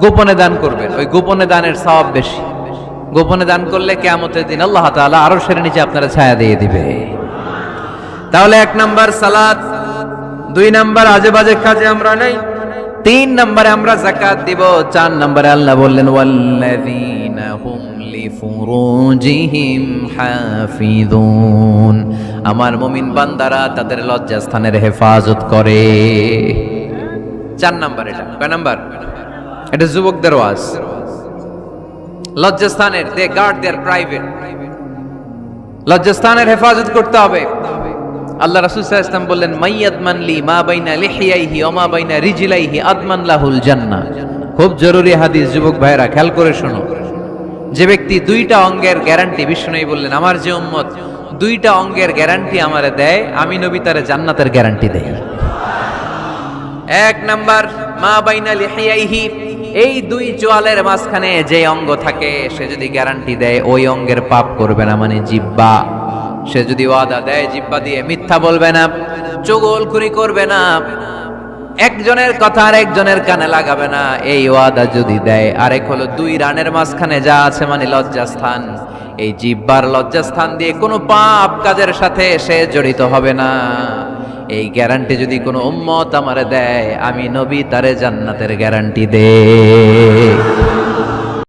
গোপনে দান করবেন, ওই গোপনে দানের সওয়াব বেশি। গোপনে দান করলে কিয়ামতের দিন আল্লাহ তাআলা আরশের নিচে আপনারা ছায়া দিয়ে দিবে। তাহলে 1 নাম্বার সালাত, 2 নাম্বার আজে বাজে কাজে আমরা নাই, 3 নাম্বারে আমরা যাকাত দিব, 4 নাম্বারে আল্লাহ বললেন ওয়াল্লাযীনা হুম লিফুরুজিহিম হাফিযুন, আমার মুমিন বান্দারা তাদের লজ্জাস্থানের হেফাজত করে। 4 নাম্বার। এটা কয় নাম্বার? এটা যুবকদের ওয়াজ। লজ্জাস্থানের, দে গার্ড দেয়ার প্রাইভেট, লজ্জাস্থানের হেফাজত করতে হবে। আল্লাহ রাসূল সাল্লাল্লাহু আলাইহি ওয়াসাল্লাম বললেন মাইয়াদমান লি মা বাইনা লিহিয়াইহি ওয়া মা বাইনা রিজলাইহি আদমান লাহুল জান্নাহ। খুব জরুরি হাদিস, যুবক ভাইরা খেয়াল করে শোনো। যে ব্যক্তি 2টা অঙ্গের গ্যারান্টি, বিষ্ণু বললেন আমার যে উম্মত 2টা অঙ্গের গ্যারান্টি আমারে দেয়, আমি নবী তারে জান্নাতের গ্যারান্টি দেই। 1 নাম্বার মা বাইনা লিহিয়াইহি, এই 2 চোয়ালের মাঝখানে যে অঙ্গ থাকে, সে যদি গ্যারান্টি দেয় ওই অঙ্গের পাপ করবে না, মানে জিহ্বা। সে যদি ওয়াদা দেয় জিহ্বা দিয়ে মিথ্যা বলবে না, চুগলখুরি করবে না, একজনের কথা আর একজনের কানে লাগাবে না, এই ওয়াদা যদি দেয়। আরেক হলো 2 রানের মাঝখানে যা আছে মানে লজ্জাস্থান, এই জিহ্বার লজ্জাস্থান দিয়ে কোনো পাপ কাজের সাথে সে জড়িত হবে না। এই গ্যারান্টি যদি কোনো উম্মত আমারে দেয়, আমি নবী তারে জান্নাতের গ্যারান্টি দেই।